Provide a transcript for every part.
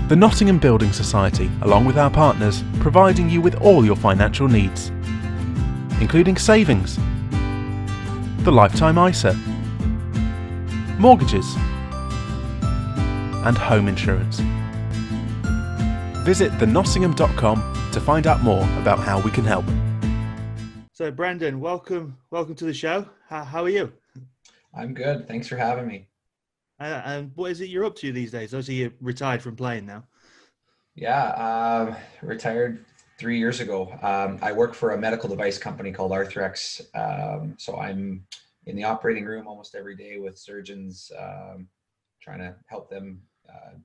The Nottingham Building Society, along with our partners, providing you with all your financial needs, including savings, the lifetime ISA, mortgages, and home insurance. Visit thenottingham.com to find out more about how we can help. So Brandon, welcome to the show. How are you? I'm good. Thanks for having me. And what is it you're up to these days? Obviously, you're retired from playing now. Yeah, retired 3 years ago. I work for a medical device company called Arthrex. So I'm in the operating room almost every day with surgeons, trying to help them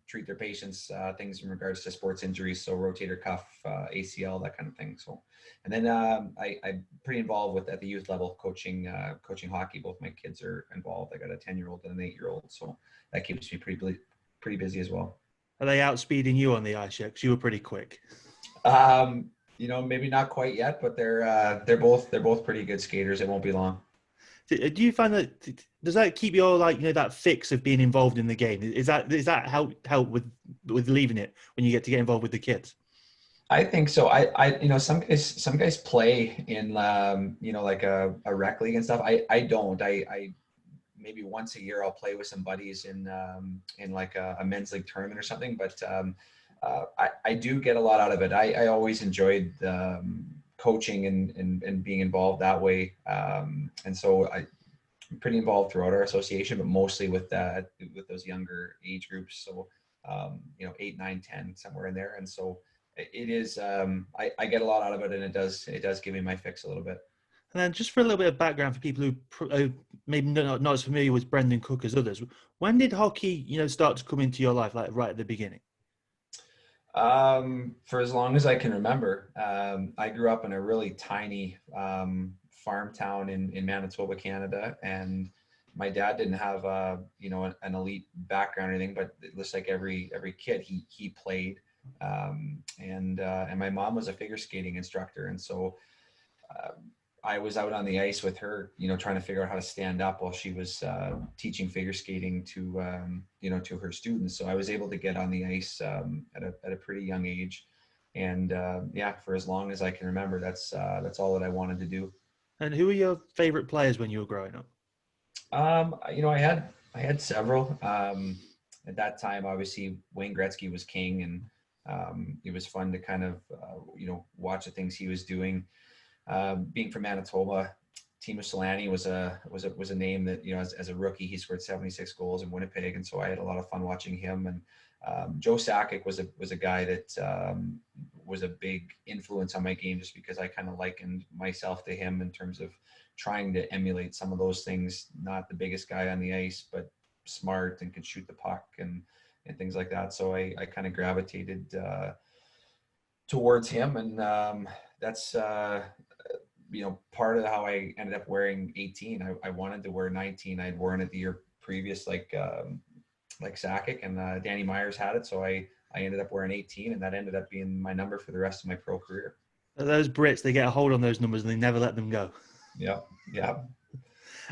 treat their patients, things in regards to sports injuries, so rotator cuff, ACL, that kind of thing. So, and then I'm pretty involved at the youth level, coaching hockey. Both my kids are involved. I got a 10-year-old and an 8-year-old, so that keeps me pretty busy as well. Are they outspeeding you on the ice yet? Because you were pretty quick. Maybe not quite yet, but they're both pretty good skaters. It won't be long. Do you find that, does that keep your that fix of being involved in the game? Is that help with leaving it when you get to get involved with the kids? I think so. Some guys play in like a rec league and stuff. I don't. I maybe once a year I'll play with some buddies in like a men's league tournament or something. But I do get a lot out of it. I always enjoyed coaching and being involved that way. And so I'm pretty involved throughout our association, but mostly with those younger age groups. So, 8, 9, 10, somewhere in there. And so it is, I get a lot out of it, and it does give me my fix a little bit. And then just for a little bit of background for people who maybe not as familiar with Brendan Cook as others, when did hockey, start to come into your life, like right at the beginning? For as long as I can remember. I grew up in a really tiny farm town in Manitoba, Canada, and my dad didn't have an elite background or anything, but just like every kid, he played, and my mom was a figure skating instructor, and so I was out on the ice with her, trying to figure out how to stand up while she was teaching figure skating to her students. So I was able to get on the ice at a pretty young age, and for as long as I can remember, that's all that I wanted to do. And who were your favorite players when you were growing up? I had several. At that time, obviously Wayne Gretzky was king, and it was fun to kind of watch the things he was doing. Being from Manitoba, Timo Solani was a name that, as a rookie, he scored 76 goals in Winnipeg, and so I had a lot of fun watching him. And Joe Sakic was a guy that was a big influence on my game, just because I kind of likened myself to him in terms of trying to emulate some of those things. Not the biggest guy on the ice, but smart and could shoot the puck and things like that. So I kind of gravitated towards him, and that's part of how I ended up wearing 18. I wanted to wear 19. I'd worn it the year previous, like Sakic, and Danny Myers had it, so I ended up wearing 18, and that ended up being my number for the rest of my pro career. Those Brits, they get a hold on those numbers and they never let them go. Yeah.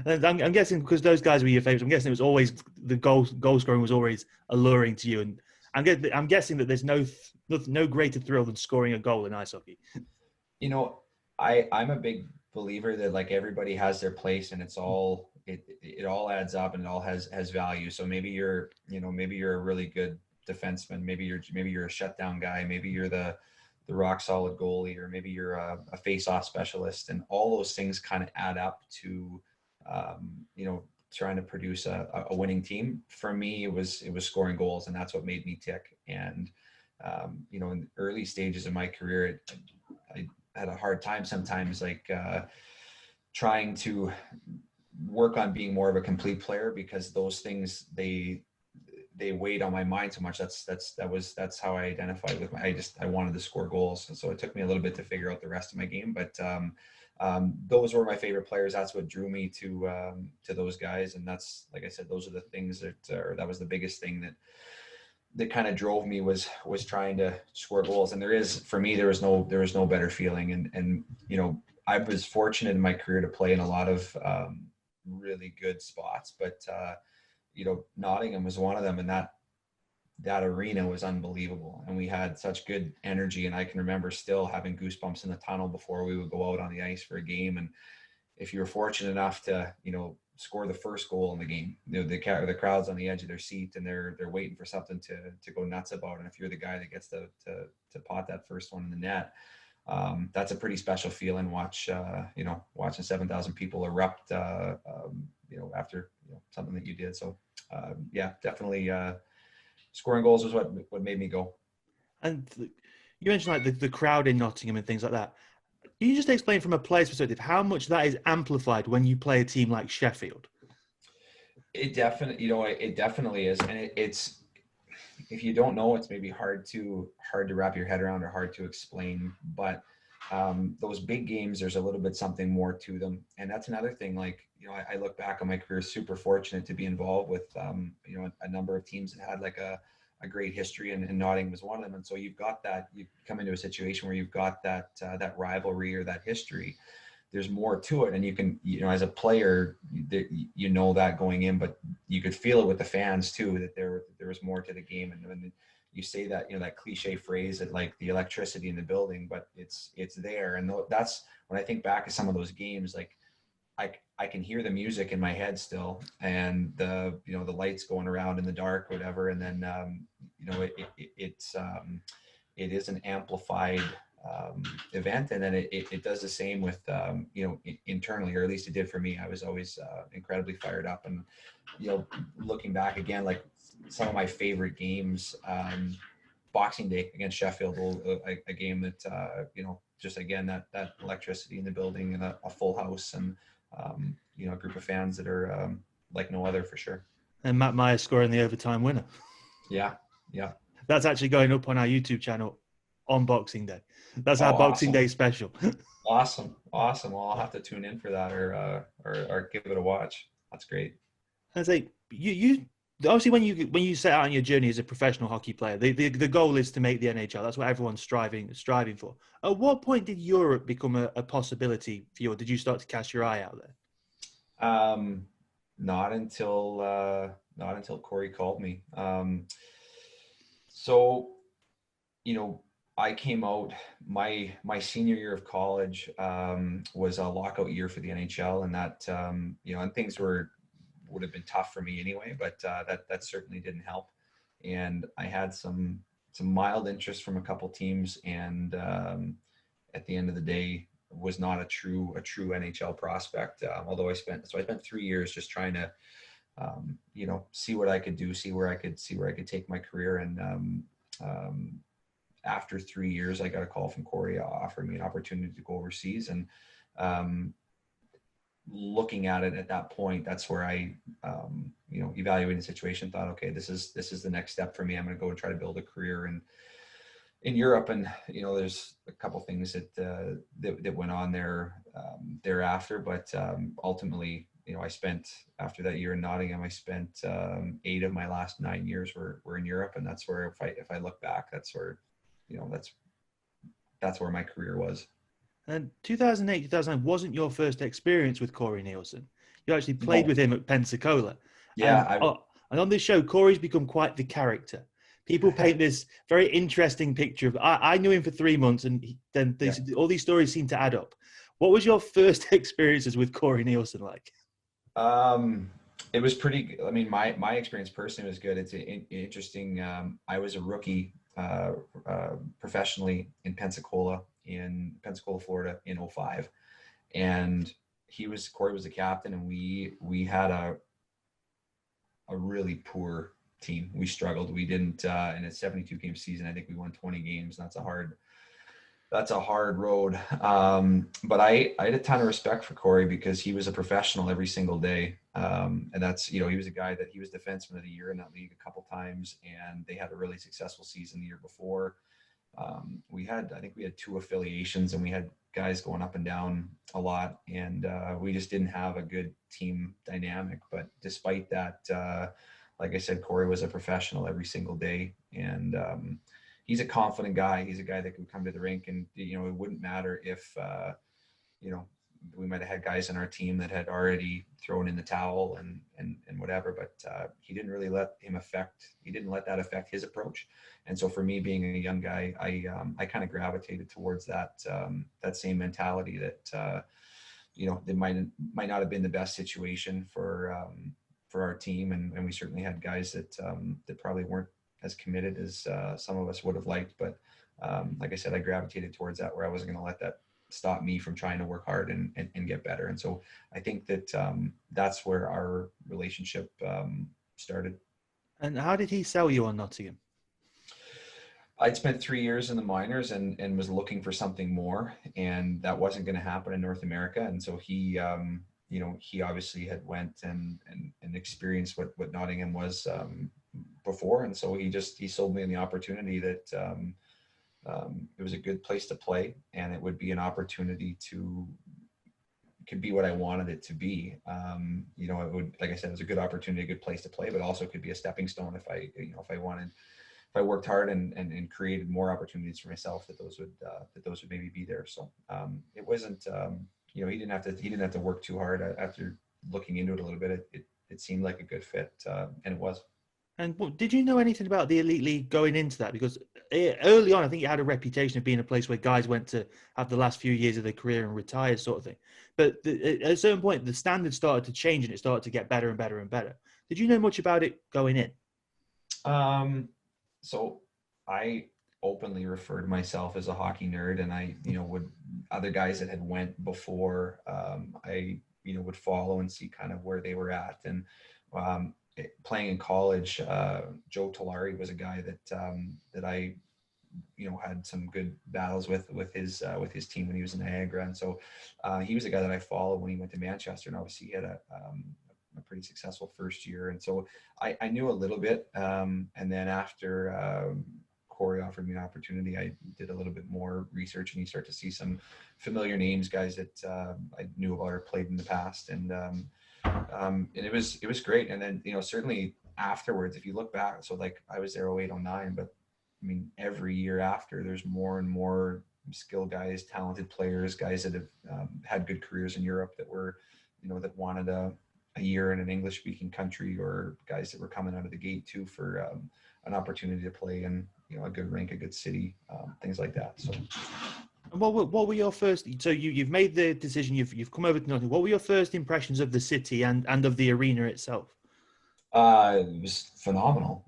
And I'm guessing because those guys were your favorites, I'm guessing it was always the goal scoring was always alluring to you, and I'm guessing that there's no greater thrill than scoring a goal in ice hockey. I'm a big believer that, like, everybody has their place, and it all adds up, and it all has value. So maybe you're a really good defenseman, maybe you're a shutdown guy, maybe you're the rock solid goalie, or maybe you're a face-off specialist, and all those things kind of add up to trying to produce a winning team. For me, it was scoring goals, and that's what made me tick. And in the early stages of my career, I had a hard time sometimes, like trying to work on being more of a complete player, because those things, they weighed on my mind so much. That's how I identified with I wanted to score goals. And so it took me a little bit to figure out the rest of my game, but those were my favorite players. That's what drew me to those guys. And that's, like I said, those are the things that was the biggest thing that kind of drove me, was trying to score goals. And there was no better feeling. And I was fortunate in my career to play in a lot of really good spots, but Nottingham was one of them. And that that arena was unbelievable, and we had such good energy. And I can remember still having goosebumps in the tunnel before we would go out on the ice for a game. And if you were fortunate enough to, score the first goal in the game, the crowd's on the edge of their seat and they're waiting for something to go nuts about. And if you're the guy that gets to pot that first one in the net, that's a pretty special feeling. Watching 7,000 people erupt, after something that you did. So definitely scoring goals was what made me go. And you mentioned like the crowd in Nottingham and things like that. Can you just explain from a player's perspective how much that is amplified when you play a team like Sheffield? It definitely is, and it's, if you don't know, it's maybe hard to wrap your head around or hard to explain. But those big games, there's a little bit something more to them, and that's another thing. Like, I look back on my career, super fortunate to be involved with a number of teams that had like a great history, and Nottingham was one of them. And so you've got that, you come into a situation where you've got that rivalry or that history. There's more to it, and you can, as a player, that going in, but you could feel it with the fans too, that there was more to the game. And when you say that, that cliche phrase that like the electricity in the building, but it's there. And that's when I think back to some of those games, like I can hear the music in my head still, and the lights going around in the dark, whatever. And then it is an amplified event, and then it does the same with internally, or at least it did for me. I was always incredibly fired up, and looking back again, like some of my favorite games, Boxing Day against Sheffield, a game that just again that electricity in the building and a full house, and a group of fans that are like no other, for sure. And Matt Myers scoring the overtime winner. Yeah. That's actually going up on our YouTube channel on Boxing Day. That's our Boxing Day special. Awesome. Well, I'll have to tune in for that, or give it a watch. That's great. I say you obviously when you set out on your journey as a professional hockey player, the goal is to make the NHL. That's what everyone's striving for. At what point did Europe become a possibility for you, or did you start to cast your eye out there? Not until Corey called me. So I came out, my senior year of college was a lockout year for the NHL, and that and things would have been tough for me anyway, but that certainly didn't help. And I had some mild interest from a couple teams, and at the end of the day, was not a true NHL prospect. Although I spent 3 years just trying to see what I could do, see where I could take my career. And after 3 years, I got a call from Corey offering me an opportunity to go overseas. And looking at it at that point, that's where I, evaluating the situation, thought, okay, this is the next step for me. I'm going to go and try to build a career in Europe. And, there's a couple things that went on there thereafter. But ultimately, I spent, after that year in Nottingham, I spent 8 of my last 9 years were in Europe. And that's where, if I look back, that's where, that's where my career was. And 2008, 2009 wasn't your first experience with Corey Nielsen. You actually played with him at Pensacola. Yeah. And on this show, Corey's become quite the character. People paint this very interesting picture of, I knew him for 3 months, and all these stories seem to add up. What was your first experiences with Corey Nielsen like? It was pretty, I mean, my experience personally was good. It's interesting. I was a rookie professionally in Pensacola, Florida in 2005. And Corey was the captain, and we had a really poor team. We struggled. We didn't, in a 72 game season, I think we won 20 games. That's a hard road. But I had a ton of respect for Corey, because he was a professional every single day. And that's, he was a guy that he was defenseman of the year in that league a couple times, and they had a really successful season the year before. I think we had 2 affiliations, and we had guys going up and down a lot, and we just didn't have a good team dynamic. But despite that, like I said, Corey was a professional every single day, and he's a confident guy. He's a guy that can come to the rink, and it wouldn't matter if we might have had guys in our team that had already thrown in the towel and whatever, but he didn't really let that affect his approach. And so for me, being a young guy, I kind of gravitated towards that same mentality that, it might not have been the best situation for our team. And we certainly had guys that probably weren't as committed as some of us would have liked. But like I said, I gravitated towards that, where I wasn't going to let that stop me from trying to work hard and get better. And so I think that that's where our relationship started. And how did he sell you on Nottingham? I'd spent 3 years in the minors and was looking for something more, and that wasn't going to happen in North America. And so he obviously had went and experienced what Nottingham was before. And so he sold me the opportunity that it was a good place to play, and it would be an opportunity could be what I wanted it to be. It would, like I said, it was a good opportunity, a good place to play, but also could be a stepping stone if I worked hard and created more opportunities for myself, that those would maybe be there. So it wasn't, he didn't have to work too hard. After looking into it a little bit, it seemed like a good fit, and it was. And did you know anything about the Elite League going into that? Because early on, I think it had a reputation of being a place where guys went to have the last few years of their career and retire, sort of thing. But at a certain point, the standards started to change and it started to get better and better and better. Did you know much about it going in? So I openly referred myself as a hockey nerd, and I, would other guys that had went before, I, would follow and see kind of where they were at. And playing in college, Joe Tolari was a guy that I, had some good battles with his team when he was in Niagara. And so he was a guy that I followed when he went to Manchester, and obviously he had a pretty successful first year. And so I knew a little bit. And then after Corey offered me an opportunity, I did a little bit more research, and you start to see some familiar names, guys that I knew about or played in the past. And it was great. And then, certainly afterwards, if you look back, so like I was there 08, 09, but I mean, every year after, there's more and more skilled guys, talented players, guys that have had good careers in Europe that were, that wanted a year in an English speaking country, or guys that were coming out of the gate too for an opportunity to play in, a good rink, a good city, things like that. So. And what were your first? So you've made the decision. You've come over to Nottingham. What were your first impressions of the city and of the arena itself? It was phenomenal.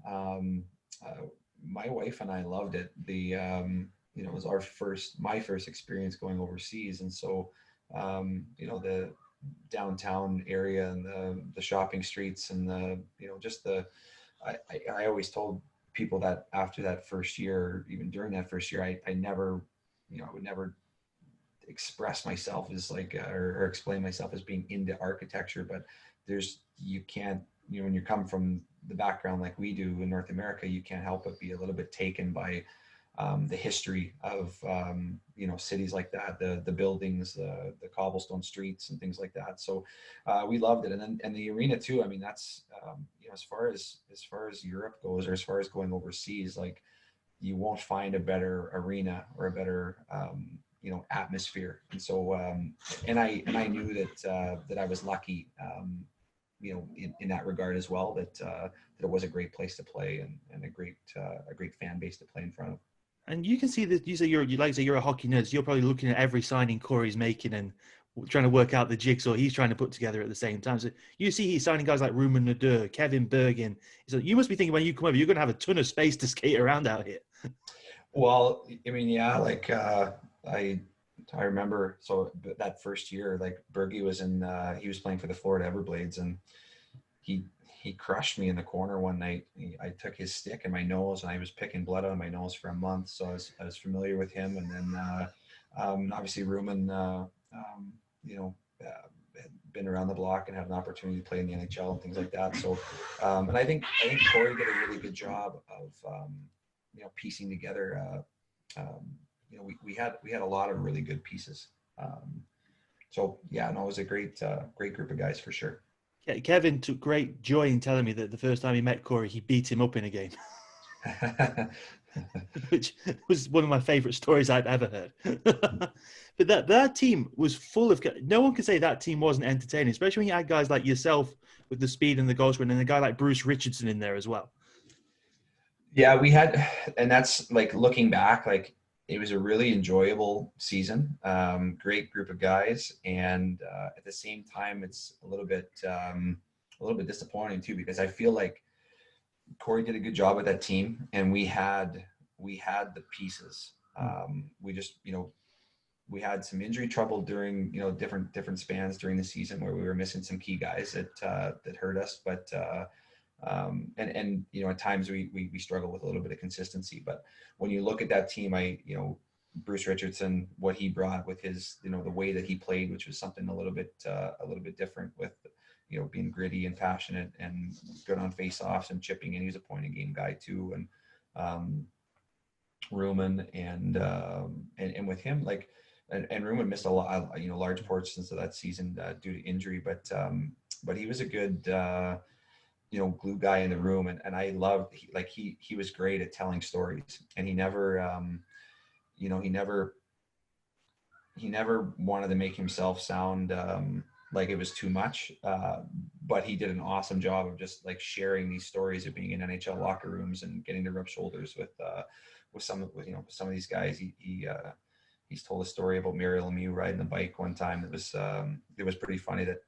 My wife and I loved it. It was my first experience going overseas, and so the downtown area and the shopping streets and I always told people that after that first year, even during that first year, I would never express myself as or explain myself as being into architecture, but you can't, when you come from the background like we do in North America, you can't help but be a little bit taken by the history of, cities like that, the buildings, the cobblestone streets and things like that. So we loved it. And the arena too. I mean, that's, as far as Europe goes, or as far as going overseas, like you won't find a better arena or a better, atmosphere. And so, and I knew that I was lucky, in that regard as well, that it was a great place to play and a great fan base to play in front of. And you can see that you say you're a hockey nerd. So you're probably looking at every signing Corey's making and trying to work out the jigsaw he's trying to put together at the same time. So you see he's signing guys like Rumun Ndur, Kevin Bergin. So you must be thinking when you come over, you're going to have a ton of space to skate around out here. Well, I mean, yeah, like I remember, so that first year, like Bergie was he was playing for the Florida Everblades, and he crushed me in the corner one night. I took his stick in my nose, and I was picking blood out of my nose for a month. So I was familiar with him. And then obviously Rumun, had been around the block and had an opportunity to play in the EIHL and things like that. So, and I think Corey did a really good job of, piecing together, we had a lot of really good pieces. So yeah, no, it was a great group of guys for sure. Kevin took great joy in telling me that the first time he met Corey, he beat him up in a game. which was one of my favorite stories I'd ever heard. But that team was full of, no one can say that team wasn't entertaining, especially when you had guys like yourself with the speed and the goal scoring, and a guy like Bruce Richardson in there as well. Yeah, we had, and that's like looking back, like it was a really enjoyable season. Great group of guys, and at the same time, it's a little bit disappointing too, because I feel like Corey did a good job with that team, and we had the pieces. We just, we had some injury trouble during, different spans during the season where we were missing some key guys that hurt us, but. And at times we struggle with a little bit of consistency, but when you look at that team, Bruce Richardson, what he brought with his, the way that he played, which was something a little bit different with, being gritty and passionate and good on face-offs and chipping, and he was a point of game guy too. And Rumun and with him, like, and Rumun missed a lot, large portions of that season due to injury, but he was a good, glue guy in the room. And I loved, he was great at telling stories, and he never wanted to make himself sound like it was too much. But he did an awesome job of just like sharing these stories of being in NHL locker rooms and getting to rub shoulders with some of these guys. He's told a story about Muriel Lemieux riding the bike one time. It was pretty funny that,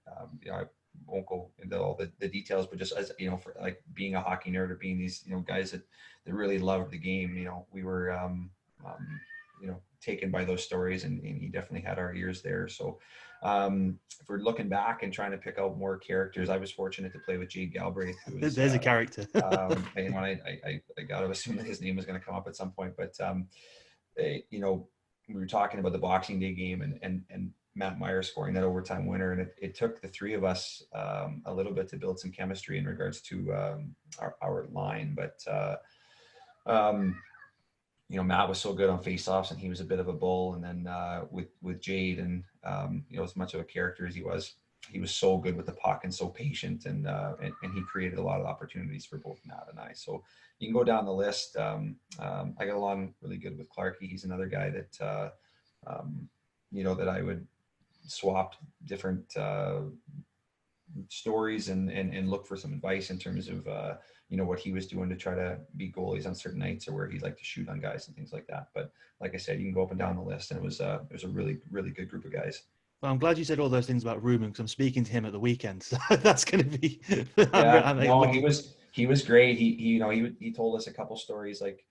I won't go into all the details, but just as, for like being a hockey nerd or being these, guys that really loved the game, we were, taken by those stories, and he definitely had our ears there. So if we're looking back and trying to pick out more characters, I was fortunate to play with Jade Galbraith. There's a character. And I got to assume that his name was going to come up at some point, but we were talking about the Boxing Day game and Matt Myers scoring that overtime winner. And it took the three of us a little bit to build some chemistry in regards to our line. But, Matt was so good on faceoffs, and he was a bit of a bull. And then with Jade, and, as much of a character as he was so good with the puck and so patient. And he created a lot of opportunities for both Matt and I. So you can go down the list. I got along really good with Clarky. He's another guy that, that I would swap different stories and look for some advice in terms of what he was doing to try to beat goalies on certain nights, or where he'd like to shoot on guys and things like that. But like I said, you can go up and down the list, and it was a really, really good group of guys. Well, I'm glad you said all those things about Rumun, because I'm speaking to him at the weekend. So that's going to be. He was great. He told us a couple stories, like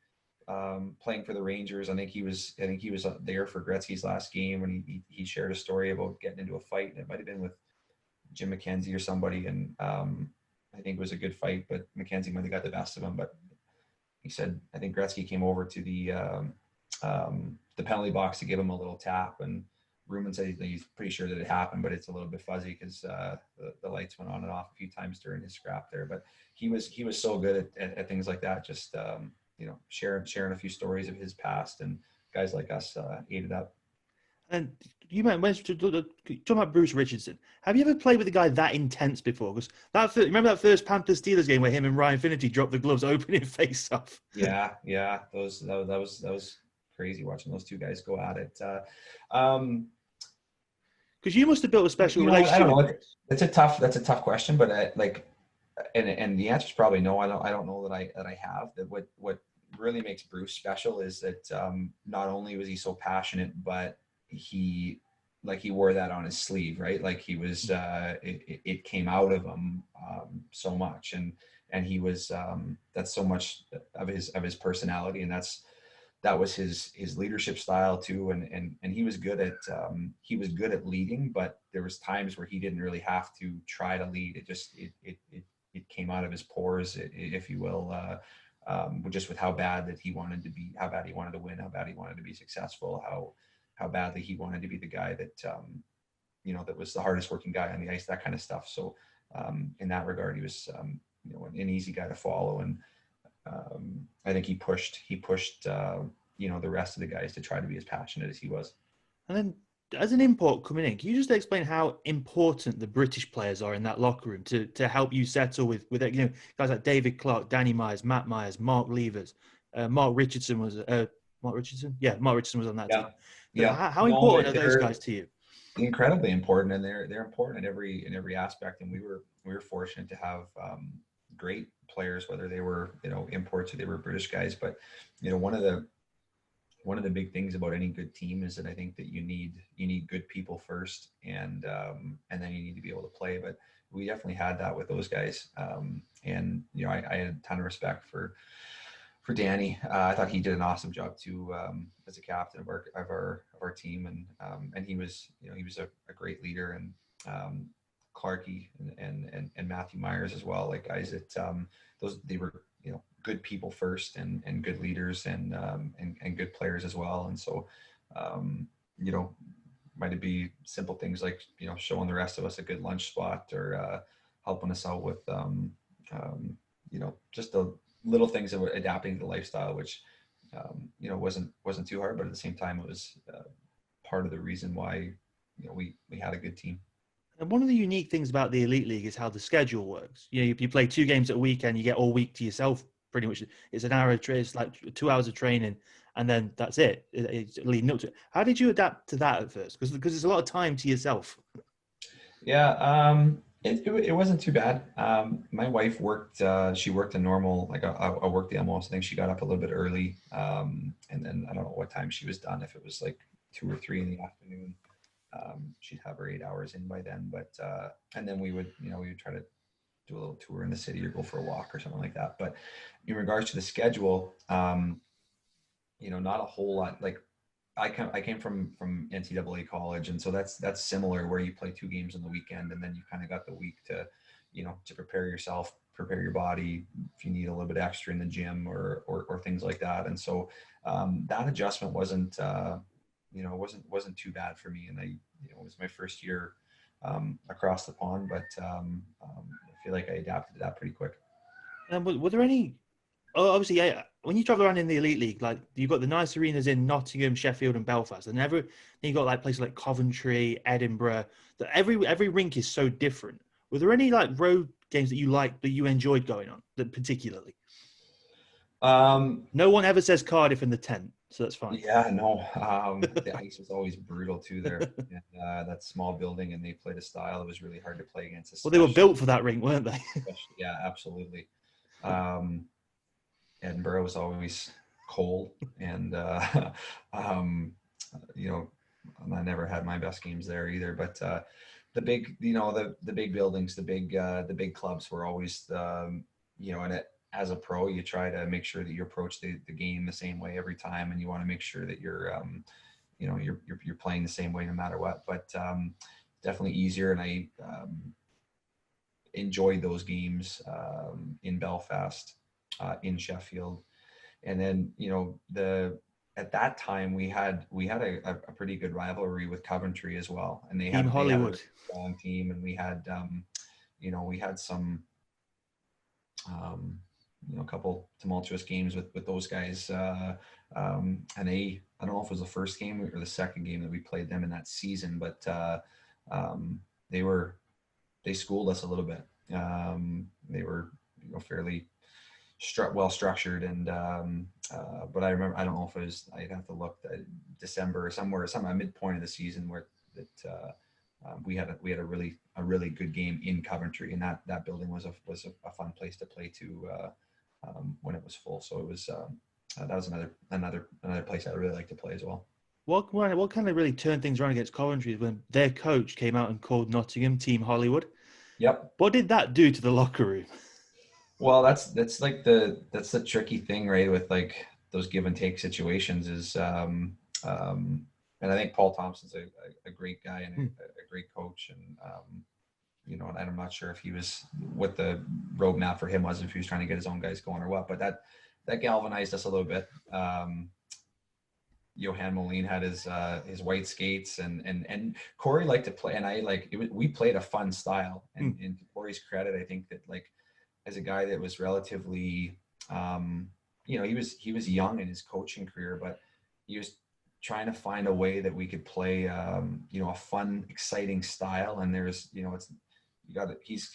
playing for the Rangers. I think he was there for Gretzky's last game, and he shared a story about getting into a fight, and it might have been with Jim McKenzie or somebody, and I think it was a good fight, but McKenzie might have got the best of him. But he said, I think Gretzky came over to the penalty box to give him a little tap, and Rumun said he's pretty sure that it happened, but it's a little bit fuzzy because the lights went on and off a few times during his scrap there. But he was so good at things like that, just sharing a few stories of his past, and guys like us ate it up. And you mentioned talking about Bruce Richardson. Have you ever played with a guy that intense before? Because remember that first Panthers Steelers game where him and Ryan Finnerty dropped the gloves opening face off? Yeah, that was crazy watching those two guys go at it. Because you must have built a special relationship. I don't know. That's a tough question, but and the answer is probably no. I don't know that I have. That what really makes Bruce special is that not only was he so passionate, but he wore that on his sleeve, right? Like he was, it came out of him so much, and he was, that's so much of his personality, and that was his leadership style too. And he was good at leading, but there was times where he didn't really have to try to lead. It just, it came out of his pores, if you will, just with how bad that he wanted to be, how bad he wanted to win, how bad he wanted to be successful, how badly he wanted to be the guy that, that was the hardest working guy on the ice, that kind of stuff. So in that regard, he was, an easy guy to follow. And I think he pushed, the rest of the guys to try to be as passionate as he was. And then as an import coming in, can you just explain how important the British players are in that locker room to help you settle with guys like David Clarke, Danny Myers, Matt Myers, Mark Levers, Mark Richardson was Mark Richardson? Yeah, Mark Richardson was on that team. Yeah. Yeah. How No, important are those guys to you? Incredibly important, and they're important in every aspect. And we were fortunate to have great players, whether they were imports or they were British guys. But one of the big things about any good team is that I think that you need good people first, and then you need to be able to play. But we definitely had that with those guys, and I had a ton of respect for Danny. I thought he did an awesome job too, as a captain of our team, and he was a great leader, and Clarkey and Matthew Myers as well, like guys that they were good people first, and good leaders, and good players as well. And so might it be simple things like showing the rest of us a good lunch spot, or helping us out with just the little things of adapting to the lifestyle, which wasn't too hard, but at the same time it was part of the reason why we had a good team. And one of the unique things about the Elite League is how the schedule works. You play 2 games at a weekend, you get all week to yourself pretty much. It's an hour of it's like 2 hours of training, and then that's it. It's leading up to it. How did you adapt to that at first? Because it's a lot of time to yourself. Yeah, it wasn't too bad. My wife worked. She worked a normal, like I worked the almost. I think she got up a little bit early, and then I don't know what time she was done. If it was like 2 or 3 in the afternoon, she'd have her 8 hours in by then. But and then we would try to do a little tour in the city or go for a walk or something like that. But in regards to the schedule, not a whole lot. Like I came from NCAA college, and so that's similar, where you play 2 games on the weekend, and then you kind of got the week to to prepare yourself, prepare your body if you need a little bit extra in the gym or things like that. And so that adjustment wasn't wasn't too bad for me. And it was my first year across the pond, but I feel like I adapted to that pretty quick. And were there any? Oh, obviously, yeah. When you travel around in the Elite League, like you've got the nice arenas in Nottingham, Sheffield, and Belfast, and then you got like places like Coventry, Edinburgh. That every rink is so different. Were there any like road games that you liked, that you enjoyed going on, that particularly? No one ever says Cardiff in the tent, so that's fine. Yeah, no. The ice was always brutal too there. And, that small building, and they played a style it was really hard to play against. Well, they were built for that rink, weren't they? Yeah, absolutely. Edinburgh was always cold, and I never had my best games there either. But the big, the big buildings, the big clubs were always, and as a pro, you try to make sure that you approach the game the same way every time, and you want to make sure that you're playing the same way no matter what. But definitely easier, and I enjoyed those games in Belfast, in Sheffield, and then at that time we had a pretty good rivalry with Coventry as well, and they had a strong team, and we had we had some a couple tumultuous games with those guys, and I don't know if it was the first game or the second game that we played them in that season, but they schooled us a little bit. They were fairly well structured, and but I remember, I don't know if it was, I'd have to look, December or somewhere midpoint of the season, where we had a really good game in Coventry, and that building was a fun place to play to when it was full. So it was that was another place I really like to play as well. What kind of really turned things around against Coventry is when their coach came out and called Nottingham Team Hollywood. Yep. What did that do to the locker room? Well, that's the tricky thing, right? With like those give and take situations is, and I think Paul Thompson's a great guy and a great coach, and and I'm not sure if he was, what the roadmap for him was, if he was trying to get his own guys going or what, but that galvanized us a little bit. Johan Molin had his white skates, and Corey liked to play, and we played a fun style, and to Corey's credit, I think that, like, as a guy that was relatively, he was young in his coaching career, but he was trying to find a way that we could play, a fun, exciting style. And there's, he's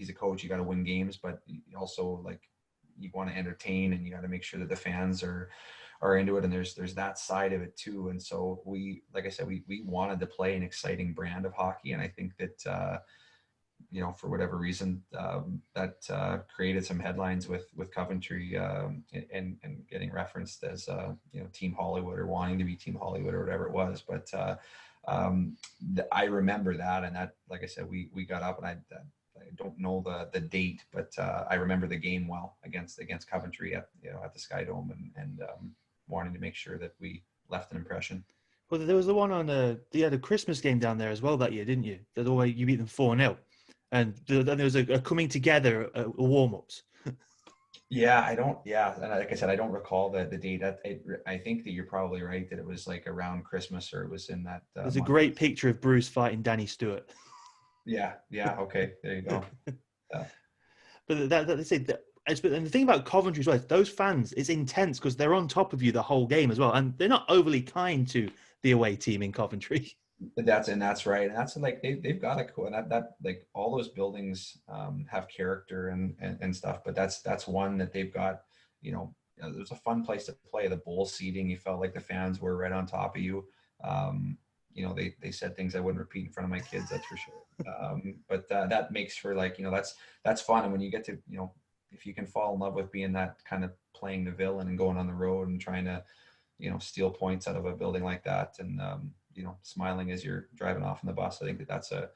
a coach, you got to win games, but also like you want to entertain and you got to make sure that the fans are into it. And there's that side of it too. And so like I said, we wanted to play an exciting brand of hockey. And I think that, for whatever reason, that created some headlines with Coventry and getting referenced as, Team Hollywood or wanting to be Team Hollywood or whatever it was. But I remember that. And that, like I said, we got up, and I don't know the date, but I remember the game well against Coventry at the Skydome and wanting to make sure that we left an impression. Well, there was the one on you had a Christmas game down there as well that year, didn't you? The way you beat them 4-0. And then there was a coming together, warm-ups. And like I said, I don't recall the date. I think that you're probably right that it was like around Christmas, or it was in that. There's a great picture of Bruce fighting Danny Stewart. Yeah. Okay. There you go. Yeah. But and the thing about Coventry as well is those fans, it's intense because they're on top of you the whole game as well. And they're not overly kind to the away team in Coventry. That's right. And that's like, they've got a cool, and that like all those buildings have character and stuff, but that's one that they've got, it was a fun place to play. The bowl seating, you felt like the fans were right on top of you. They said things I wouldn't repeat in front of my kids, that's for sure. But that makes for like, that's fun. And when you get to, if you can fall in love with being that kind of playing the villain and going on the road and trying to, steal points out of a building like that, and, smiling as you're driving off in the bus, I think that's a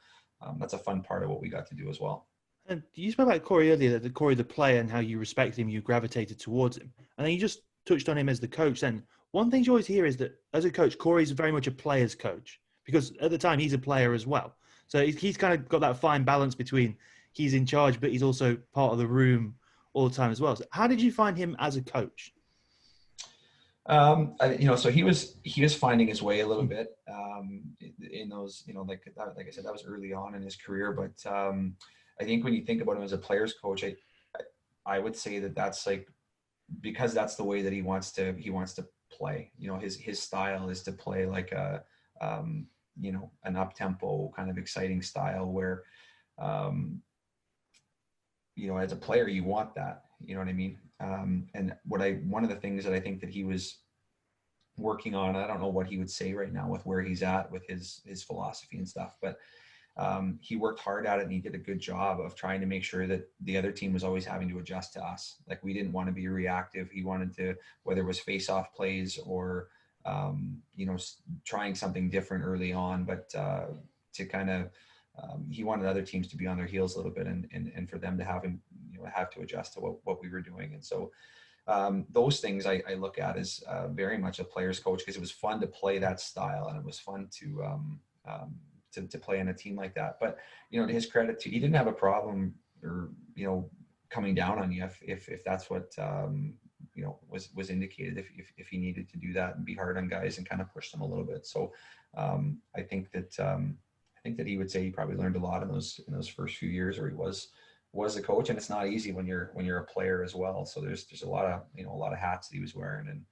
fun part of what we got to do as well. And you spoke about Corey earlier, that Corey, the player, and how you respect him, you gravitated towards him. And then you just touched on him as the coach. Then one thing you always hear is that as a coach, Corey's very much a player's coach, because at the time he's a player as well. So he's kind of got that fine balance between he's in charge, but he's also part of the room all the time as well. So how did you find him as a coach? So he was finding his way a little bit in those, like I said, that was early on in his career. But I think when you think about him as a player's coach, I would say that's like, because that's the way that he wants to play. His style is to play like an up-tempo kind of exciting style where, as a player, you want that, you know what I mean? And one of the things that I think that he was working on, I don't know what he would say right now with where he's at with his philosophy and stuff, but he worked hard at it, and he did a good job of trying to make sure that the other team was always having to adjust to us. Like, we didn't want to be reactive. He wanted to, whether it was face-off plays or, trying something different early on, but to kind of, he wanted other teams to be on their heels a little bit and for them to have to adjust to what we were doing. And so those things I look at as very much a player's coach, because it was fun to play that style, and it was fun to play in a team like that. But, to his credit too, he didn't have a problem or, coming down on you if that's what, was indicated, if he needed to do that and be hard on guys and kind of push them a little bit. So I think that he would say he probably learned a lot in those first few years where he was a coach, and it's not easy when you're a player as well. So there's a lot of hats that he was wearing, and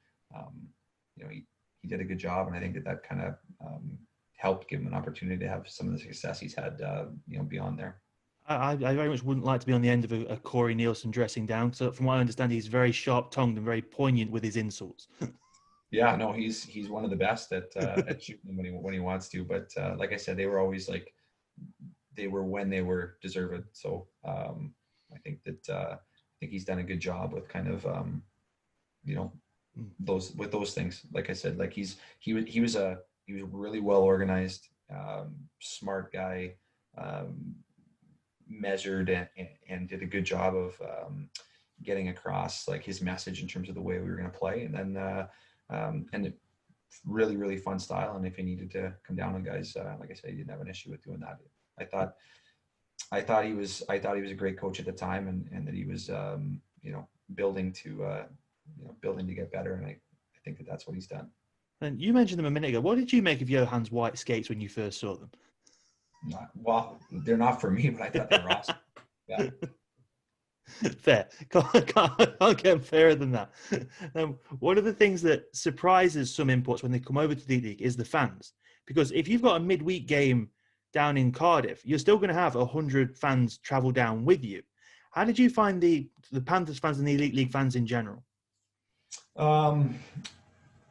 he did a good job, and I think that kind of helped give him an opportunity to have some of the success he's had beyond there. I very much wouldn't like to be on the end of a Corey Nielsen dressing down. So from what I understand, he's very sharp-tongued and very poignant with his insults. Yeah, no, he's one of the best at shooting when he wants to. But like I said, they were always like, they were when they were deserved. So I think he's done a good job with kind of those things. Like I said, like he was really well organized, smart guy, measured and did a good job of getting across like his message in terms of the way we were going to play, and then and it really, really fun style. And if he needed to come down on guys, like I said, he didn't have an issue with doing that. I thought he was a great coach at the time, and that he was building to get better, and I think that's what he's done. And you mentioned them a minute ago. What did you make of Johan's white skates when you first saw them? Well, they're not for me, but I thought they were awesome. Yeah. Fair. Can't get fairer than that. One of the things that surprises some imports when they come over to the league is the fans. Because if you've got a midweek game down in Cardiff, you're still going to have 100 fans travel down with you. How did you find the Panthers fans and the Elite League fans in general?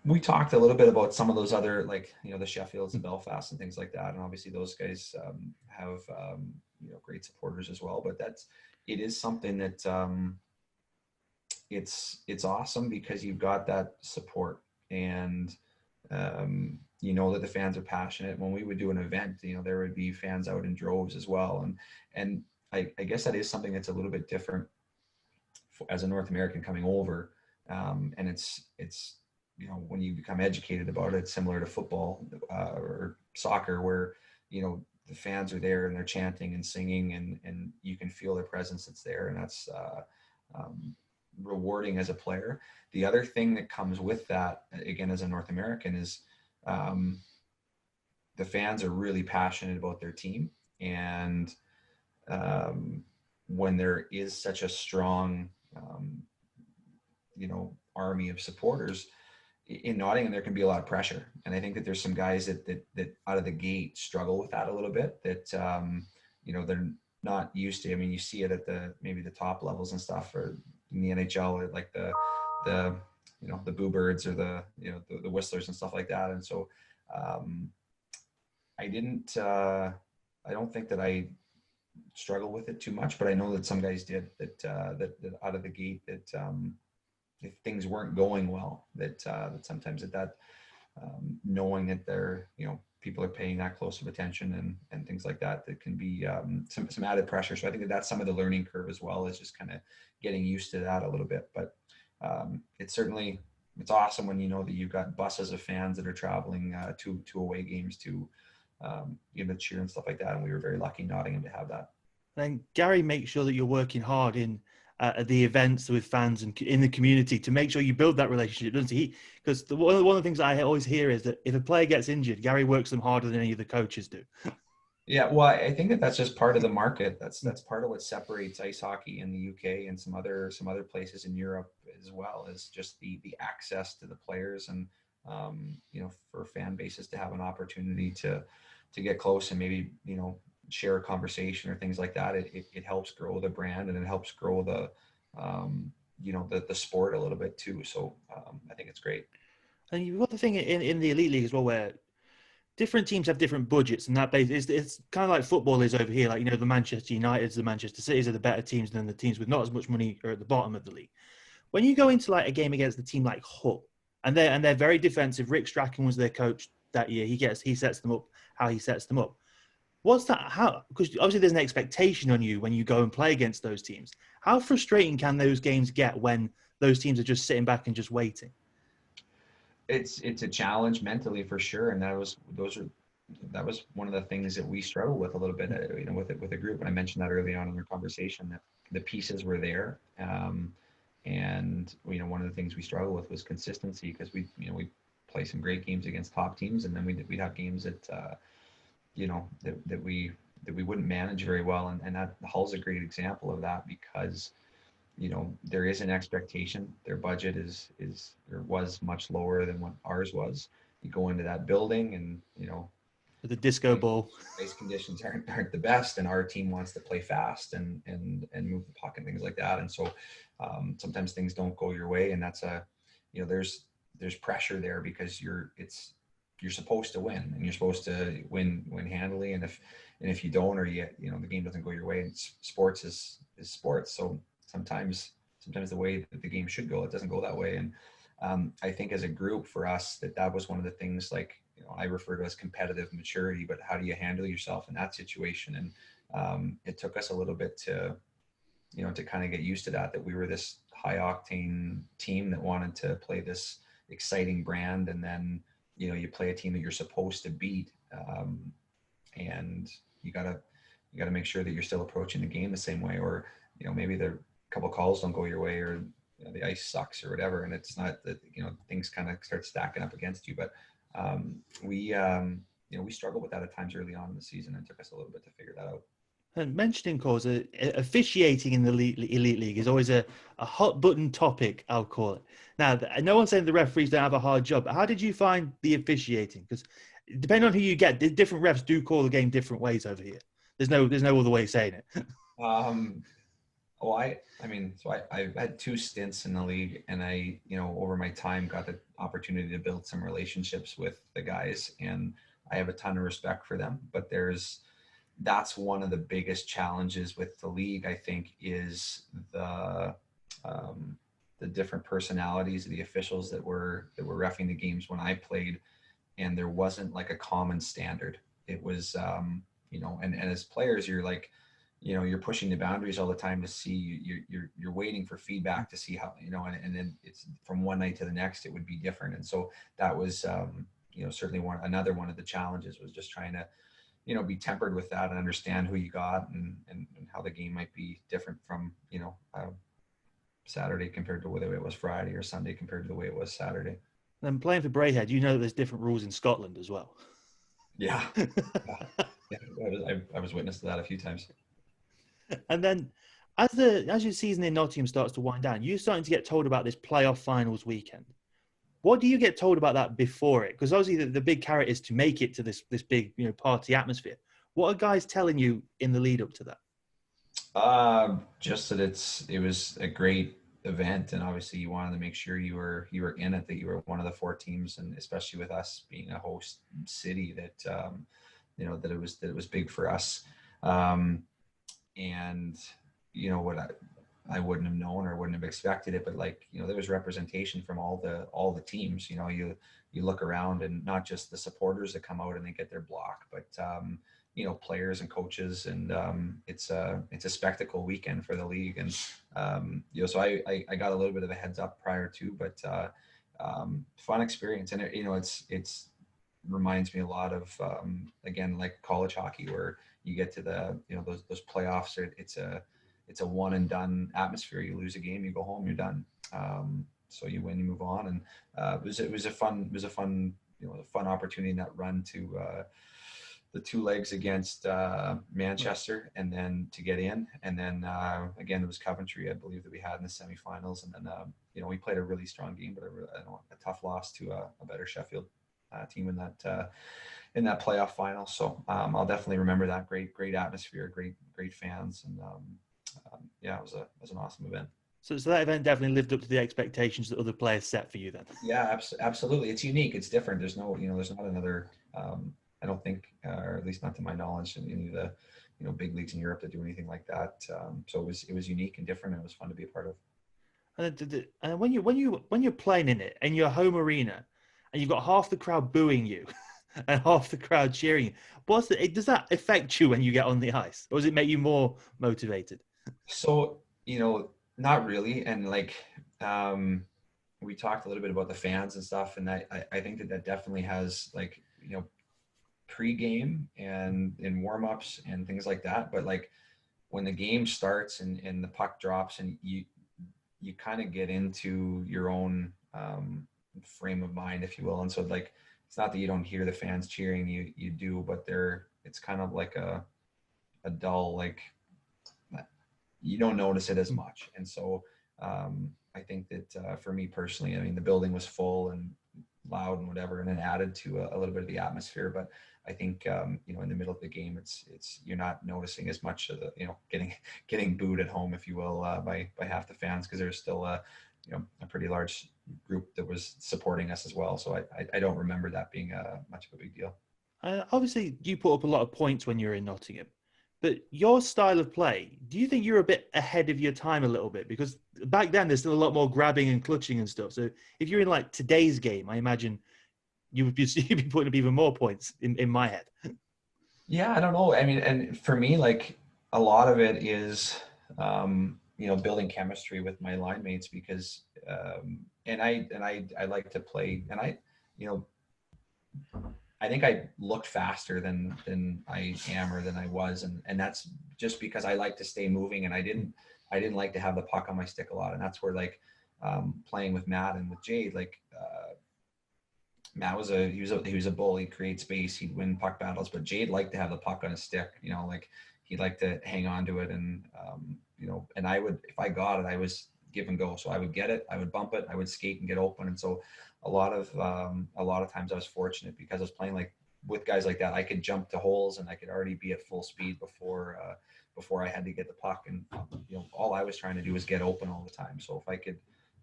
We talked a little bit about some of those other, like, you know, the Sheffields and Belfast and things like that. And obviously those guys have, you know, great supporters as well. But it is something that it's awesome because you've got that support, and you know that the fans are passionate. When we would do an event, you know, there would be fans out in droves as well. And I guess that is something that's a little bit different as a North American coming over. And it's, you know, when you become educated about it, similar to football or soccer, where, you know, the fans are there and they're chanting and singing, and you can feel their presence that's there. And that's rewarding as a player. The other thing that comes with that, again, as a North American, is the fans are really passionate about their team. And when there is such a strong, you know, army of supporters in Nottingham, there can be a lot of pressure. And I think that there's some guys that out of the gate struggle with that a little bit, that, you know, they're not used to. I mean, you see it at maybe the top levels and stuff, or in the EIHL, like the, you know, the Boo Birds or the, you know, the Whistlers and stuff like that. And so I don't think that I struggle with it too much, but I know that some guys did, that out of the gate, that if things weren't going well, that sometimes that knowing that they're, you know, people are paying that close of attention and things like that, that can be some added pressure. So I think that's some of the learning curve as well, is just kind of getting used to that a little bit. But it's awesome when you know that you've got buses of fans that are traveling to away games to give the cheer and stuff like that. And we were very lucky in Nottingham to have that. Then Gary makes sure that you're working hard in the events with fans and in the community to make sure you build that relationship, doesn't he? Because one of the things I always hear is that if a player gets injured, Gary works them harder than any of the coaches do. Yeah, well, I think that's just part of the market. That's part of what separates ice hockey in the UK and some other places in Europe as well, is just the access to the players, and you know, for fan bases to have an opportunity to get close and maybe, you know, share a conversation or things like that. It helps grow the brand, and it helps grow the you know, the sport a little bit too. So I think it's great. And you've got the thing in the Elite League as well, where different teams have different budgets, and that it's kind of like football is over here. Like, you know, the Manchester Uniteds, the Manchester Cities are the better teams than the teams with not as much money are at the bottom of the league. When you go into like a game against a team like Hull, and they're very defensive. Rick Strachan was their coach that year. He sets them up how he sets them up. What's that? How? Because obviously there's an expectation on you when you go and play against those teams. How frustrating can those games get when those teams are just sitting back and just waiting? It's a challenge mentally for sure, and that was one of the things that we struggle with a little bit, you know, with a group. And I mentioned that early on in our conversation, that the pieces were there, and you know, one of the things we struggle with was consistency, because we play some great games against top teams, and then we'd have games that you know, that we wouldn't manage very well, and that Hull's a great example of that, because you know, there is an expectation. Their budget was much lower than what ours was. You go into that building, and you know, the disco ball, ice conditions aren't the best, and our team wants to play fast and move the puck and things like that. And so sometimes things don't go your way, and that's you know, there's pressure there, because you're supposed to win, and you're supposed to win handily. And if you don't, or you know, the game doesn't go your way, and sports is sports. So sometimes the way that the game should go, it doesn't go that way. And I think as a group, for us, that was one of the things, like, you know, I refer to as competitive maturity, but how do you handle yourself in that situation? And it took us a little bit to, you know, to kind of get used to that we were this high octane team that wanted to play this exciting brand, and then, you know, you play a team that you're supposed to beat, and you gotta make sure that you're still approaching the game the same way, or, you know, maybe the couple calls don't go your way, or, you know, the ice sucks or whatever, and it's not that, you know, things kind of start stacking up against you. But we struggled with that at times early on in the season, and it took us a little bit to figure that out. And mentioning cause, officiating in the elite league is always a hot button topic, I'll call it. Now, no one's saying the referees don't have a hard job, but how did you find the officiating? Because depending on who you get, the different refs do call the game different ways over here. There's no other way of saying it. I've had 2 stints in the league, and I, over my time got the opportunity to build some relationships with the guys, and I have a ton of respect for them. But that's one of the biggest challenges with the league, I think, is the different personalities of the officials that were reffing the games when I played, and there wasn't like a common standard. It was, and as players, you're like, you're pushing the boundaries all the time to see, you're waiting for feedback to see how, and then it's from one night to the next, it would be different. And so that was, certainly another one of the challenges was just trying to, be tempered with that and understand who you got and how the game might be different from, Saturday compared to the way it was Friday, or Sunday compared to the way it was Saturday. And playing for Braehead, that there's different rules in Scotland as well. Yeah. I was witness to that a few times. And then as your season in Nottingham starts to wind down, you're starting to get told about this playoff finals weekend. What do you get told about that before it? Because obviously the big carrot is to make it to this big party atmosphere. What are guys telling you in the lead up to that? Just that it was a great event, and obviously you wanted to make sure you were in it, that you were one of the 4 teams, and especially with us being a host city, that that it was big for us. And what I wouldn't have known or wouldn't have expected it, but there was representation from all the teams. You look around, and not just the supporters that come out and they get their block, but players and coaches, and it's a spectacle weekend for the league. And so I got a little bit of a heads up prior to, but fun experience. And it's reminds me a lot of again, like college hockey, where you get to the those playoffs. It's a one and done atmosphere. You lose a game, you go home, you're done. So you win, you move on. And it was a fun opportunity in that run to the 2 legs against Manchester, and then to get in. And then again, it was Coventry, I believe, that we had in the semifinals. And then we played a really strong game, but a tough loss to a better Sheffield team in that playoff final. So I'll definitely remember that. Great atmosphere, great fans, and it was an awesome event. So that event definitely lived up to the expectations that other players set for you then. Yeah, absolutely. It's unique. It's different. There's no, there's not another. I don't think, or at least not to my knowledge, in any of the big leagues in Europe that do anything like that. So it was unique and different, and it was fun to be a part of. And when you're playing in it in your home arena, and you've got half the crowd booing you and half the crowd cheering you, does that affect you when you get on the ice, or does it make you more motivated? So not really. And we talked a little bit about the fans and stuff, and I think that definitely has pre-game and in warm-ups and things like that. But when the game starts and the puck drops, and you kind of get into your own frame of mind, if you will. And so it's not that you don't hear the fans cheering, you do, but it's kind of like a dull, you don't notice it as much. And so I think that for me personally, the building was full and loud and whatever, and it added to a little bit of the atmosphere. But I think in the middle of the game, it's you're not noticing as much of the getting booed at home, if you will, by half the fans, because there's still a pretty large group that was supporting us as well. So I don't remember that being much of a big deal. Obviously, you put up a lot of points when you're in Nottingham, but your style of play, do you think you're a bit ahead of your time a little bit? Because back then there's still a lot more grabbing and clutching and stuff. So if you're in today's game, I imagine you'd be putting up even more points in my head. Yeah, I don't know. And for me, a lot of it is, building chemistry with my line mates, because, and I like to play, and I think I looked faster than I am, or than I was. And that's just because I like to stay moving, and I didn't like to have the puck on my stick a lot. And that's where playing with Matt and with Jade, Matt was he was a bull. He'd create space, he'd win puck battles, but Jade liked to have the puck on his stick. he liked to hang on to it, and you know, and I would, if I got it, I was give and go. So I would get it, I would bump it, I would skate and get open. And so a lot of times I was fortunate because I was playing like with guys like that. I could jump to holes and I could already be at full speed before I had to get the puck. And you know, all I was trying to do was get open all the time. So if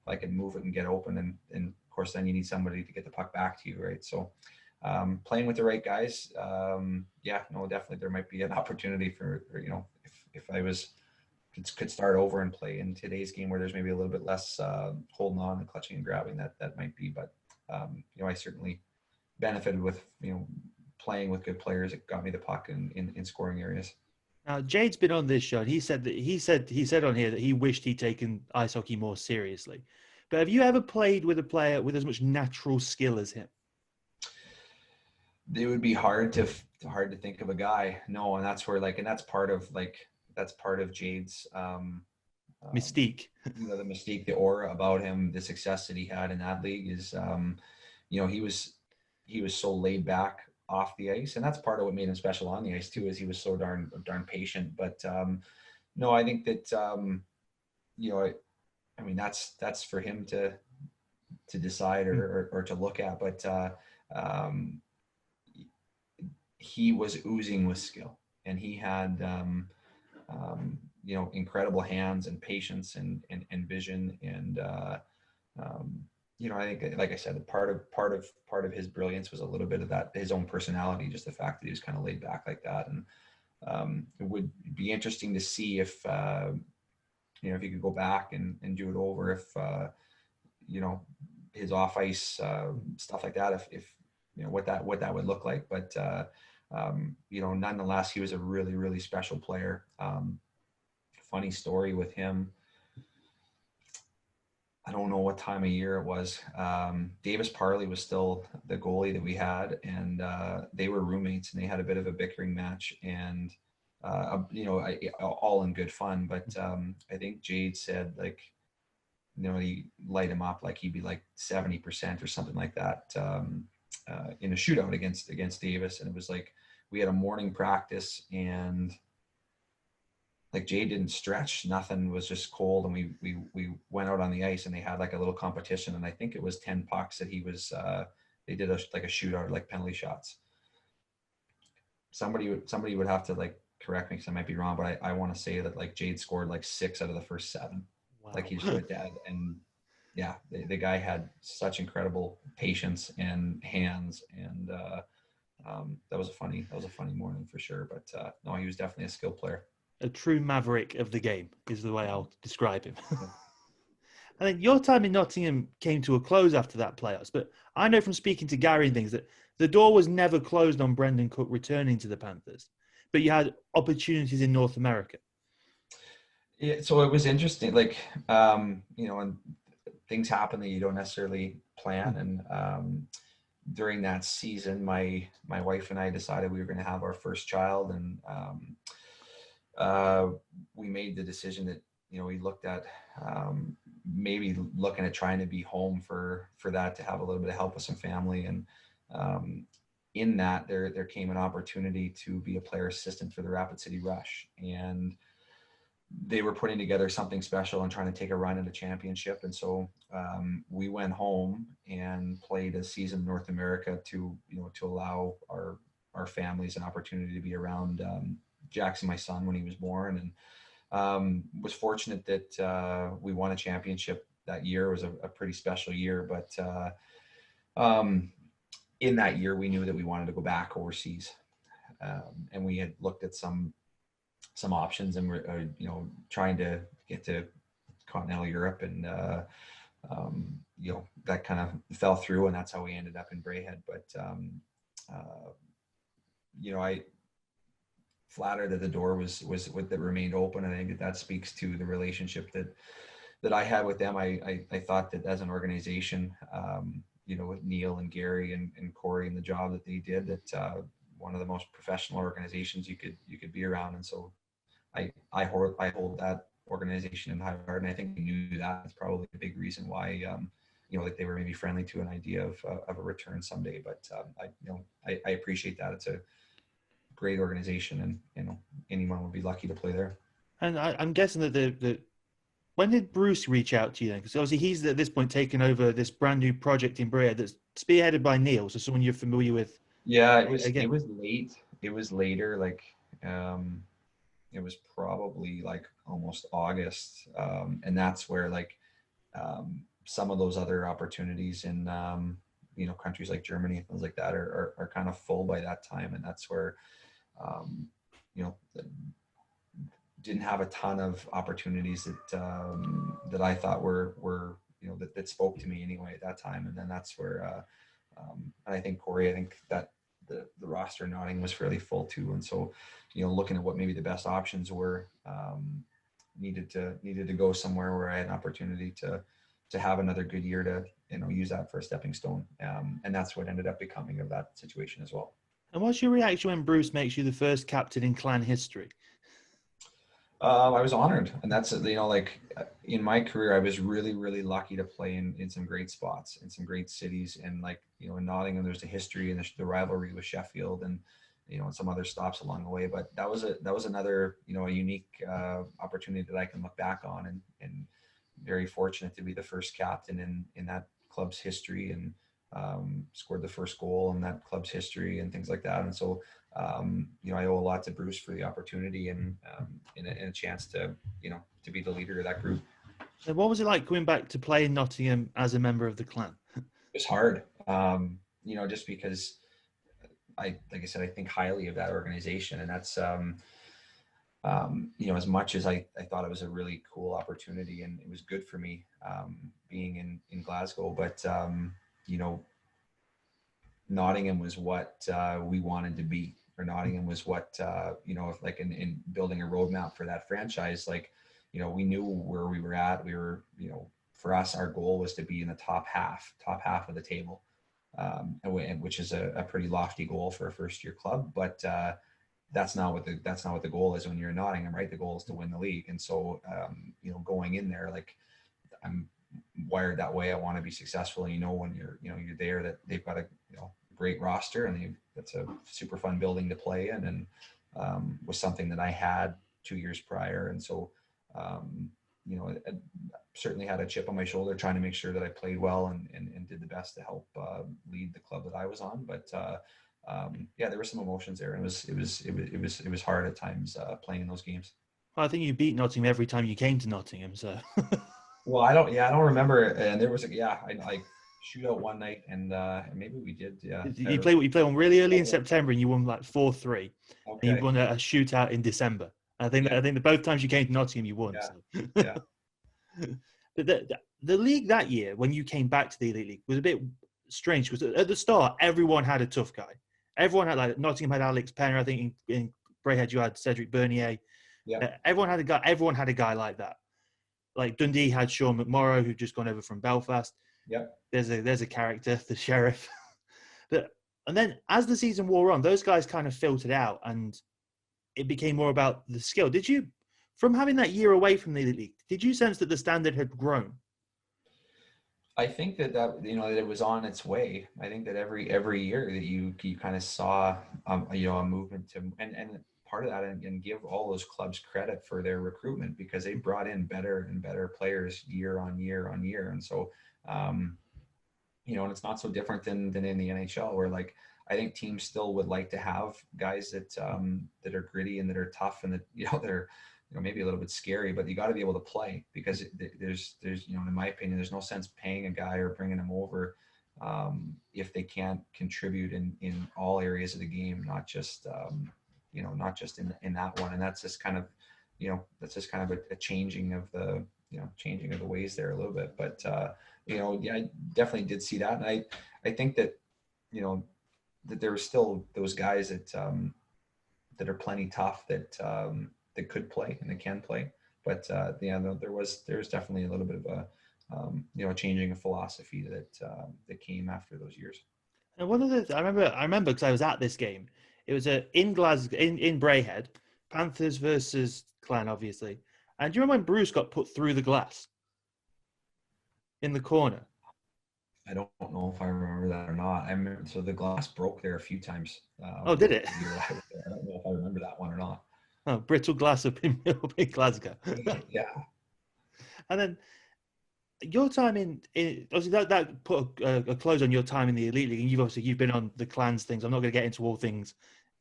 I could move it and get open, and of course then you need somebody to get the puck back to you, right? So playing with the right guys, yeah, no, definitely there might be an opportunity for, you know, if I could start over and play in today's game where there's maybe a little bit less holding on and clutching and grabbing, that might be. But you know, I certainly benefited with, you know, playing with good players. It got me the puck in scoring areas. Now, Jade's been on this show, and he said on here that he wished he'd taken ice hockey more seriously. But have you ever played with a player with as much natural skill as him? It would be hard to think of a guy. No, and that's where that's part of Jade's Mystique. You know, the mystique, the aura about him, the success that he had in that league is, you know, he was so laid back off the ice, and that's part of what made him special on the ice too, is he was so darn patient. But no, I think that you know, I mean, that's for him to decide or to look at. But he was oozing with skill, and he had you know, incredible hands and patience and vision. And you know, I think, like I said, part of his brilliance was a little bit of that, his own personality, just the fact that he was kind of laid back like that. And it would be interesting to see if you know, if you could go back and do it over, if you know, his off ice stuff like that, if you know, what that would look like. But you know, nonetheless, he was a really, really special player. Funny story with him. I don't know what time of year it was. Davis Parley was still the goalie that we had, and they were roommates, and they had a bit of a bickering match, and you know, all in good fun. But I think Jade said, like, you know, he light him up like he'd be like 70% or something like that in a shootout against Davis. And it was like, we had a morning practice, and like Jade didn't stretch, nothing, was just cold. And we went out on the ice, and they had like a little competition. And I think it was 10 pucks that he was, they did a shootout, like penalty shots. Somebody would have to like correct me, because I might be wrong, but I want to say that like Jade scored like 6 out of the first 7. Wow. Like, he just went dead. And yeah, the guy had such incredible patience and hands. And that was a funny morning for sure. But no, he was definitely a skilled player. A true maverick of the game is the way I'll describe him. And then your time in Nottingham came to a close after that playoffs. But I know from speaking to Gary and things that the door was never closed on Brendan Cook returning to the Panthers, but you had opportunities in North America. Yeah, so it was interesting. Like, you know, and things happen that you don't necessarily plan. And during that season, my wife and I decided we were going to have our first child, and we made the decision that, you know, we looked at maybe looking at trying to be home for that, to have a little bit of help with some family. And in that, there came an opportunity to be a player assistant for the Rapid City Rush, and they were putting together something special and trying to take a run at a championship. And so we went home and played a season in North America to, you know, to allow our families an opportunity to be around Jackson, my son, when he was born. And was fortunate that we won a championship that year. It was a pretty special year. But in that year, we knew that we wanted to go back overseas. And we had looked at some options, and we're you know, trying to get to continental Europe, and you know, that kind of fell through, and that's how we ended up in Braehead. But you know, I flattered that the door was that remained open, and I think that speaks to the relationship that I had with them. I thought that as an organization, you know, with Neil and Gary and Corey and the job that they did, that one of the most professional organizations you could be around. And so I hold that organization in high regard, and I think we knew that. It's probably a big reason why you know, like, they were maybe friendly to an idea of a return someday. But I appreciate that. great organization, and anyone would be lucky to play there. And I'm guessing that when did Bruce reach out to you then? Because obviously he's at this point taken over this brand new project in Brea that's spearheaded by Neil, so someone you're familiar with. Yeah, it was Again. it was late. It was later, like it was probably like almost August, and that's where like some of those other opportunities in countries like Germany and things like that are kind of full by that time, and that's where you know didn't have a ton of opportunities that I thought were that spoke to me anyway at that time. And then that's where and I think Corey, I think that the roster in Nottingham was fairly full too, and so looking at what maybe the best options were, needed to go somewhere where I had an opportunity to have another good year to use that for a stepping stone, and that's what ended up becoming of that situation as well. And what's your reaction when Bruce makes you the first captain in clan history? I was honored, and that's like in my career, I was really, really lucky to play in some great spots, in some great cities, and like in Nottingham, there's a history and the rivalry with Sheffield, and and some other stops along the way. But that was another a unique opportunity that I can look back on, and very fortunate to be the first captain in that club's history, and scored the first goal in that club's history and things like that. And so I owe a lot to Bruce for the opportunity and a chance to be the leader of that group. And what was it like coming back to play in Nottingham as a member of the clan? It's hard, just because like I said, I think highly of that organization, and that's as much as I thought it was a really cool opportunity and it was good for me being in Glasgow, but Nottingham was what we wanted to be, or Nottingham was what if like in building a roadmap for that franchise, like we knew where we were at. We were for us, our goal was to be in the top half of the table, and which is a pretty lofty goal for a first year club, but that's not what the goal is when you're in Nottingham, right? The goal is to win the league. And so going in there, like I'm wired that way. I want to be successful, and when you're there, that they've got a great roster, and that's a super fun building to play in, and was something that I had 2 years prior. And so I certainly had a chip on my shoulder trying to make sure that I played well and did the best to help lead the club that I was on. But there were some emotions there, and it was hard at times playing in those games. Well, I think you beat Nottingham every time you came to Nottingham, so. Well, I don't remember. And there was I shootout one night, and maybe we did. Yeah. You played one really early in September, and you won like 4-3. Okay. And you won a shootout in December. I think that both times you came to Nottingham, you won. Yeah. So. Yeah. But the league that year, when you came back to the Elite League, was a bit strange, because at the start, everyone had a tough guy. Everyone had, like, Nottingham had Alex Penner. I think in Braehead you had Cedric Bernier. Yeah. Everyone had a guy like that. Like Dundee had Sean McMorrow, who'd just gone over from Belfast. Yeah. There's a character, the sheriff. And then as the season wore on, those guys kind of filtered out, and it became more about the skill. Did you, from having that year away from the Elite League, did you sense that the standard had grown? I think that that it was on its way. I think that every year that you kind of saw a movement to, and part of that, and give all those clubs credit for their recruitment, because they brought in better and better players year on year on year. And so and it's not so different than in the NHL, where like I think teams still would like to have guys that are gritty and that are tough, and that they're maybe a little bit scary, but you got to be able to play, because there's in my opinion, there's no sense paying a guy or bringing him over if they can't contribute in all areas of the game, not just in that one. And that's just kind of a changing of the ways there a little bit. But I definitely did see that, and I think that that there were still those guys that are plenty tough, that could play and they can play. But there's definitely a little bit of a changing of philosophy that came after those years. And one of the I remember because I was at this game. It was in Glasgow, in Braehead, Panthers versus Clan, obviously. And do you remember when Bruce got put through the glass in the corner? I don't know if I remember that or not. I remember, so the glass broke there a few times. Oh, did it? The year I was there. I don't know if I remember that one or not. Oh, brittle glass up up in Glasgow. Yeah. And then your time in obviously that put a close on your time in the Elite League, and you've been on the clans things. I'm not going to get into all things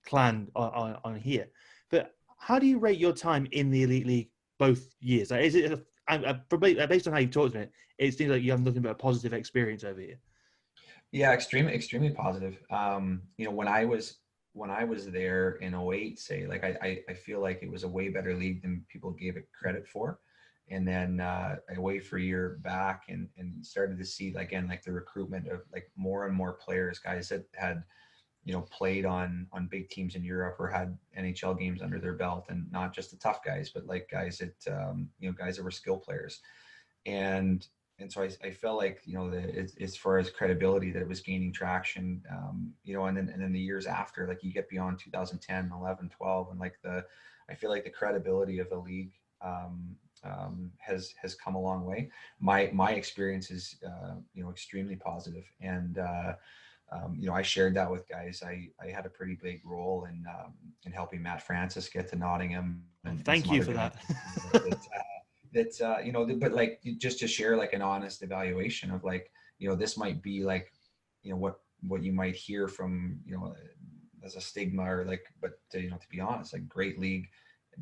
clan on here, but how do you rate your time in the Elite League both years? Like, is it probably based on how you've talked to it? It seems like you have nothing but a positive experience over here. Yeah, extremely positive. You know, when I was there in '08, say, like I feel like it was a way better league than people gave it credit for. And then I wait for a year back and started to see again like the recruitment of like more and more players, guys that had, you know, played on big teams in Europe or had NHL games under their belt, and not just the tough guys, but like guys that you know, guys that were skill players. And so I felt like, you know, as far as credibility, that it was gaining traction, you know, and then the years after, like you get beyond 2010, 11, 12, and like I feel like the credibility of the league has come a long way. My experience is, you know, extremely positive. And, you know, I shared that with guys. I had a pretty big role in helping Matt Francis get to Nottingham. And thank you for that. You know, but like just to share like an honest evaluation of like, you know, this might be like, you know, what you might hear from, you know, as a stigma or like, but you know, to be honest, like great league,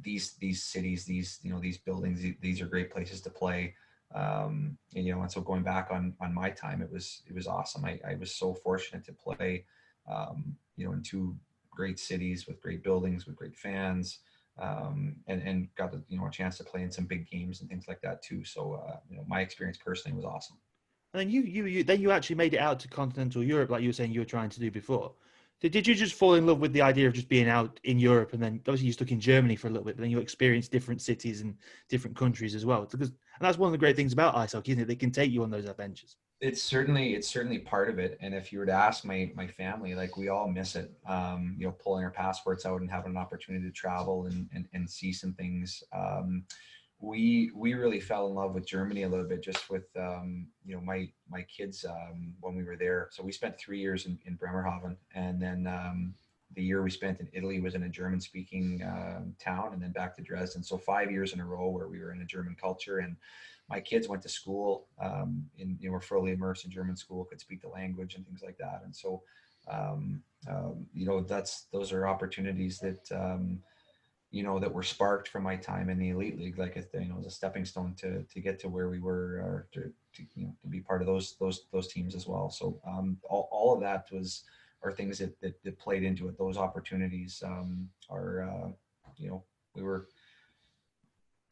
these cities, these, you know, these buildings, these are great places to play. And, you know, and so going back on my time, it was awesome. I was so fortunate to play, you know, in two great cities with great buildings, with great fans, and got the, you know, a chance to play in some big games and things like that too. So, you know, my experience personally was awesome. And then you actually made it out to continental Europe, like you were saying you were trying to do before. Did you just fall in love with the idea of just being out in Europe, and then obviously you stuck in Germany for a little bit, but then you experienced different cities and different countries as well? And that's one of the great things about ice hockey, isn't it? They can take you on those adventures. It's certainly part of it. And if you were to ask my family, like we all miss it, you know, pulling our passports out and having an opportunity to travel and see some things. We really fell in love with Germany a little bit, just with, you know, my kids, when we were there. So we spent 3 years in Bremerhaven, and then the year we spent in Italy was in a German speaking town, and then back to Dresden. So 5 years in a row where we were in a German culture. And my kids went to school, you know, were fully immersed in German school, could speak the language and things like that. And so, you know, those are opportunities that, you know, that were sparked from my time in the Elite League, like, you know, as a stepping stone to get to where we were, or to you know, to be part of those teams as well. So all of that are things that played into it. Those opportunities are, you know, we were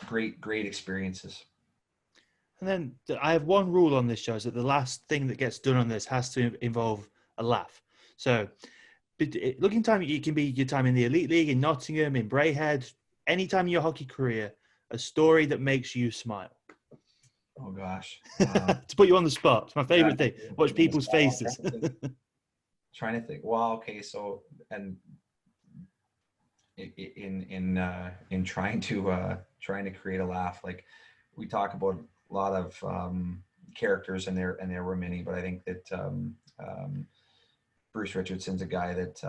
great experiences. And then I have one rule on this show, is that the last thing that gets done on this has to involve a laugh. So looking time, it can be your time in the Elite League, in Nottingham, in Braehead, any time in your hockey career, a story that makes you smile. Oh gosh. To put you on the spot. It's my favorite thing. Watch people's faces. Trying to think. Well, okay. So, and in trying to create a laugh, like we talk about a lot of characters, and there were many, but I think that Bruce Richardson's a guy that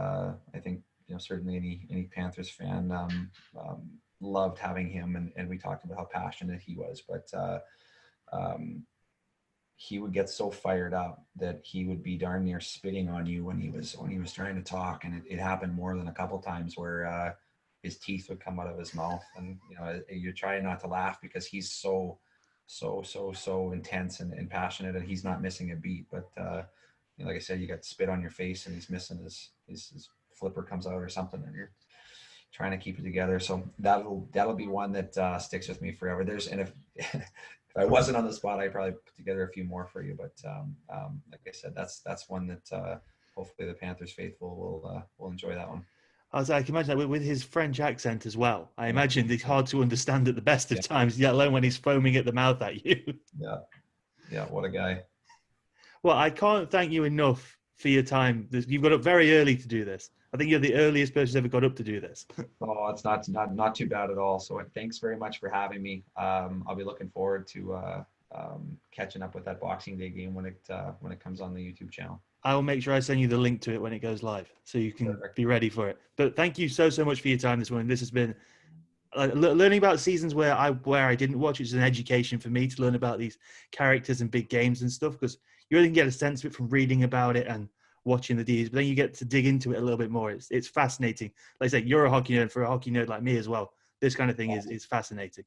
I think, you know, certainly any Panthers fan loved having him, and we talked about how passionate he was, but he would get so fired up that he would be darn near spitting on you when he was trying to talk, and it happened more than a couple times where his teeth would come out of his mouth, and you know, you're trying not to laugh because he's so intense and passionate, and he's not missing a beat. But you know, like I said, you got spit on your face, and he's missing his flipper comes out or something, and you're trying to keep it together. So that'll be one that sticks with me forever. And if if I wasn't on the spot, I'd probably put together a few more for you. But like I said, that's one that hopefully the Panthers faithful will enjoy that one. I can imagine that with his French accent as well. I imagine it's hard to understand at the best of times, let alone when he's foaming at the mouth at you. Yeah, what a guy. Well, I can't thank you enough for your time. You've got up very early to do this. I think you're the earliest person who's ever got up to do this. Oh, it's not too bad at all. So thanks very much for having me. I'll be looking forward to catching up with that Boxing Day game when it comes on the YouTube channel. I will make sure I send you the link to it when it goes live, so you can be ready for it. But thank you so much for your time this morning. This has been learning about seasons where I didn't watch. It's an education for me to learn about these characters and big games and stuff, because you really can get a sense of it from reading about it and watching the Ds. But then you get to dig into it a little bit more. It's fascinating. Like I say, you're a hockey nerd. For a hockey nerd like me as well, this kind of thing is fascinating.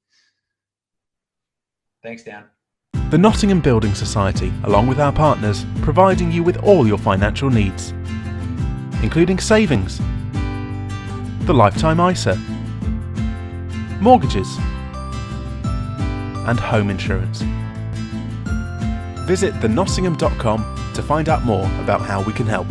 Thanks, Dan. The Nottingham Building Society, along with our partners, providing you with all your financial needs, including savings, the lifetime ISA, mortgages, and home insurance. Visit thenottingham.com to find out more about how we can help.